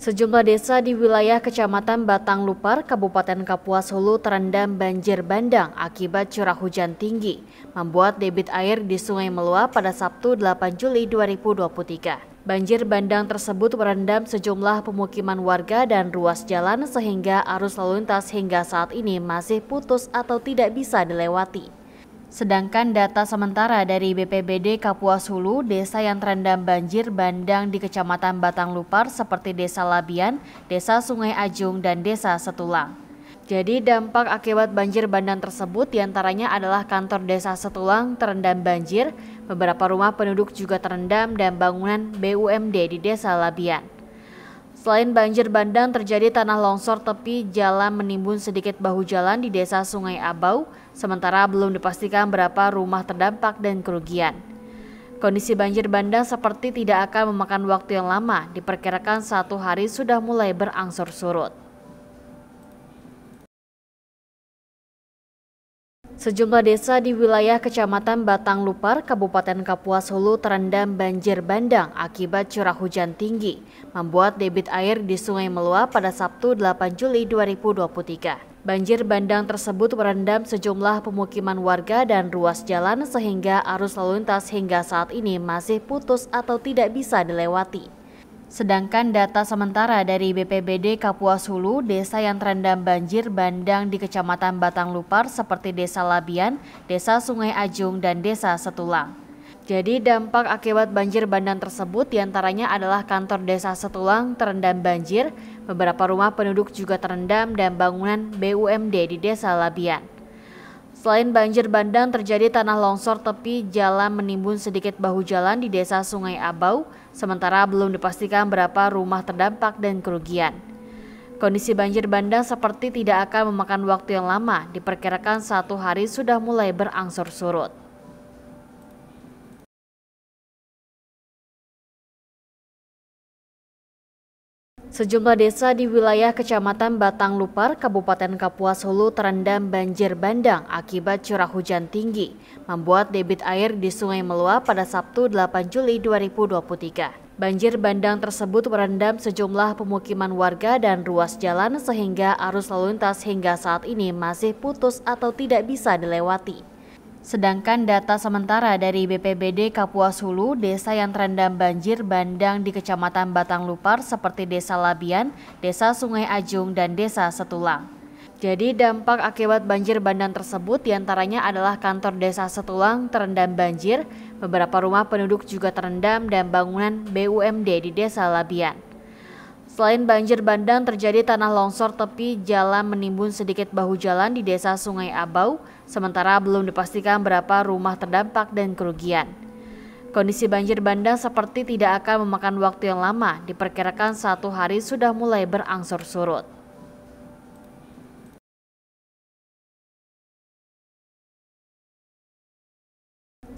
Sejumlah desa di wilayah Kecamatan Batang Lupar, Kabupaten Kapuas Hulu terendam banjir bandang akibat curah hujan tinggi, membuat debit air di sungai meluap pada Sabtu 8 Juli 2023. Banjir bandang tersebut merendam sejumlah pemukiman warga dan ruas jalan sehingga arus lalu lintas hingga saat ini masih putus atau tidak bisa dilewati. Sedangkan data sementara dari BPBD Kapuas Hulu, desa yang terendam banjir bandang di Kecamatan Batang Lupar seperti Desa Labian, Desa Sungai Ajung, dan Desa Setulang. Jadi dampak akibat banjir bandang tersebut diantaranya adalah kantor Desa Setulang terendam banjir, beberapa rumah penduduk juga terendam dan bangunan BUMD di Desa Labian. Selain banjir bandang, terjadi tanah longsor tepi jalan menimbun sedikit bahu jalan di Desa Sungai Abau, sementara belum dipastikan berapa rumah terdampak dan kerugian. Kondisi banjir bandang seperti tidak akan memakan waktu yang lama, diperkirakan 1 hari sudah mulai berangsur surut. Sejumlah desa di wilayah Kecamatan Batang Lupar, Kabupaten Kapuas Hulu terendam banjir bandang akibat curah hujan tinggi, membuat debit air di sungai meluap pada Sabtu 8 Juli 2023. Banjir bandang tersebut merendam sejumlah pemukiman warga dan ruas jalan sehingga arus lalu lintas hingga saat ini masih putus atau tidak bisa dilewati. Sedangkan data sementara dari BPBD Kapuas Hulu, desa yang terendam banjir bandang di Kecamatan Batang Lupar seperti Desa Labian, Desa Sungai Ajung, dan Desa Setulang. Jadi dampak akibat banjir bandang tersebut diantaranya adalah kantor Desa Setulang terendam banjir, beberapa rumah penduduk juga terendam dan bangunan BUMD di Desa Labian. Selain banjir bandang, terjadi tanah longsor tepi jalan menimbun sedikit bahu jalan di Desa Sungai Abau, sementara belum dipastikan berapa rumah terdampak dan kerugian. Kondisi banjir bandang seperti tidak akan memakan waktu yang lama, diperkirakan 1 hari sudah mulai berangsur surut. Sejumlah desa di wilayah Kecamatan Batang Lupar, Kabupaten Kapuas Hulu terendam banjir bandang akibat curah hujan tinggi, membuat debit air di sungai meluap pada Sabtu 8 Juli 2023. Banjir bandang tersebut merendam sejumlah pemukiman warga dan ruas jalan sehingga arus lalu lintas hingga saat ini masih putus atau tidak bisa dilewati. Sedangkan data sementara dari BPBD Kapuas Hulu, desa yang terendam banjir bandang di Kecamatan Batang Lupar seperti Desa Labian, Desa Sungai Ajung, dan Desa Setulang. Jadi dampak akibat banjir bandang tersebut diantaranya adalah kantor Desa Setulang terendam banjir, beberapa rumah penduduk juga terendam dan bangunan BUMD di Desa Labian. Selain banjir bandang, terjadi tanah longsor tepi jalan menimbun sedikit bahu jalan di Desa Sungai Abau, sementara belum dipastikan berapa rumah terdampak dan kerugian. Kondisi banjir bandang seperti tidak akan memakan waktu yang lama, diperkirakan 1 hari sudah mulai berangsur surut.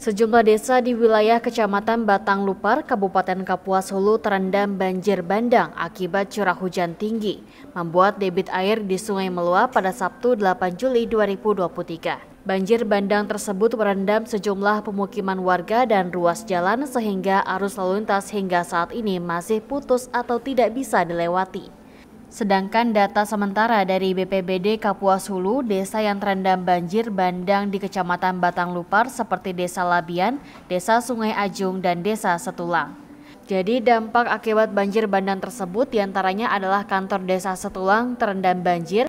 Sejumlah desa di wilayah Kecamatan Batang Lupar, Kabupaten Kapuas Hulu terendam banjir bandang akibat curah hujan tinggi, membuat debit air di sungai meluap pada Sabtu 8 Juli 2023. Banjir bandang tersebut merendam sejumlah pemukiman warga dan ruas jalan sehingga arus lalu lintas hingga saat ini masih putus atau tidak bisa dilewati. Sedangkan data sementara dari BPBD Kapuas Hulu, desa yang terendam banjir bandang di Kecamatan Batang Lupar seperti Desa Labian, Desa Sungai Ajung, dan Desa Setulang. Jadi dampak akibat banjir bandang tersebut diantaranya adalah kantor Desa Setulang terendam banjir,